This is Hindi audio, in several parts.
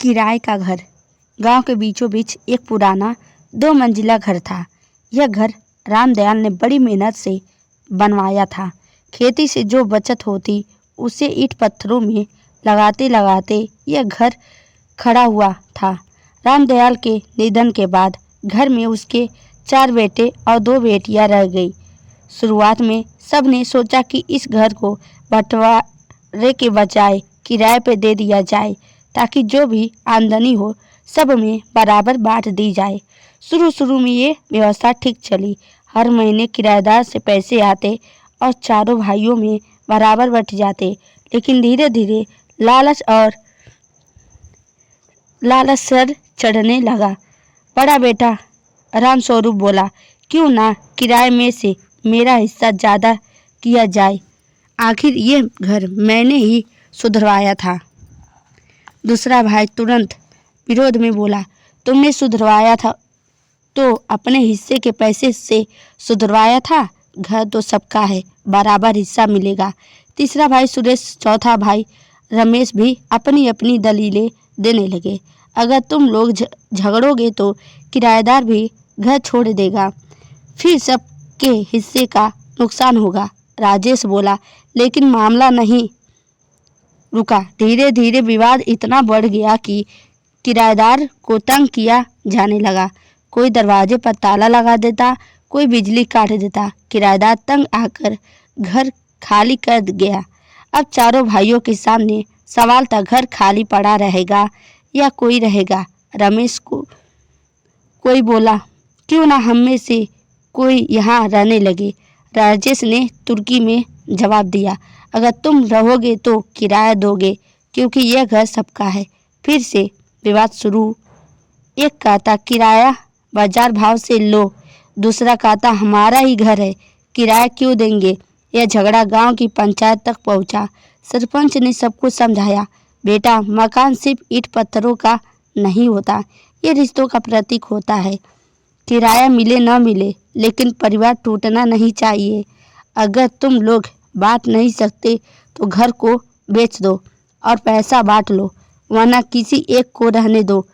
किराए का घर। गांव के बीचों बीच एक पुराना 2 मंजिला घर था। यह घर रामदयाल ने बड़ी मेहनत से बनवाया था। खेती से जो बचत होती उसे ईंट पत्थरों में लगाते लगाते यह घर खड़ा हुआ था। रामदयाल के निधन के बाद घर में उसके 4 बेटे और 2 बेटियां रह गई। शुरुआत में सब ने सोचा कि इस घर को बंटवारे के बजाय किराए पे दे दिया जाए ताकि जो भी आमदनी हो सब में बराबर बांट दी जाए। शुरू में ये व्यवस्था ठीक चली। हर महीने किराएदार से पैसे आते और चारों भाइयों में बराबर बंट जाते। लेकिन धीरे धीरे लालच सर चढ़ने लगा। बड़ा बेटा रामस्वरूप बोला, क्यों ना किराए में से मेरा हिस्सा ज़्यादा किया जाए, आखिर ये घर मैंने ही सुधरवाया था। दूसरा भाई तुरंत विरोध में बोला, तुमने सुधरवाया था तो अपने हिस्से के पैसे से सुधरवाया था, घर तो सबका है, बराबर हिस्सा मिलेगा। तीसरा भाई सुरेश, चौथा भाई रमेश भी अपनी अपनी दलीलें देने लगे। अगर तुम लोग झगड़ोगे तो किराएदार भी घर छोड़ देगा, फिर सबके हिस्से का नुकसान होगा। राजेश बोला, लेकिन मामला नहीं रुका। धीरे धीरे विवाद इतना बढ़ गया कि किराएदार को तंग किया जाने लगा। कोई दरवाजे पर ताला लगा देता, कोई बिजली काट देता। किराएदार तंग आकर घर खाली कर गया। अब चारों भाइयों के सामने सवाल था, घर खाली पड़ा रहेगा या कोई रहेगा। रमेश को कोई बोला, क्यों ना हम में से कोई यहाँ रहने लगे। राजेश ने तुर्की में जवाब दिया, अगर तुम रहोगे तो किराया दोगे क्योंकि यह घर सबका है। फिर से विवाद शुरू। एक कहता किराया बाजार भाव से लो, दूसरा कहता हमारा ही घर है, किराया क्यों देंगे। यह झगड़ा गांव की पंचायत तक पहुंचा। सरपंच ने सबको समझाया, बेटा मकान सिर्फ ईंट पत्थरों का नहीं होता, ये रिश्तों का प्रतीक होता है। किराया मिले न मिले लेकिन परिवार टूटना नहीं चाहिए। अगर तुम लोग बांट नहीं सकते तो घर को बेच दो और पैसा बांट लो, वरना किसी एक को रहने दो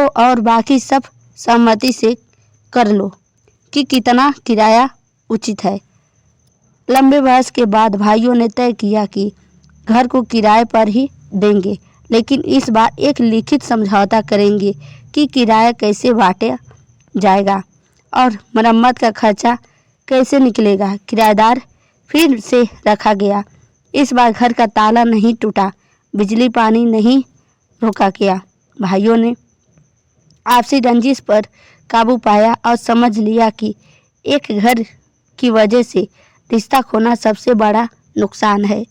और बाकी सब सहमति से कर लो कि कितना किराया उचित है। लंबे बहस के बाद भाइयों ने तय किया कि घर को किराए पर ही देंगे, लेकिन इस बार एक लिखित समझौता करेंगे कि किराया कैसे बांटा जाएगा और मरम्मत का खर्चा कैसे निकलेगा। किराएदार फिर से रखा गया। इस बार घर का ताला नहीं टूटा, बिजली पानी नहीं रोका गया। भाइयों ने आपसी रंजिश पर काबू पाया और समझ लिया कि एक घर की वजह से रिश्ता खोना सबसे बड़ा नुकसान है।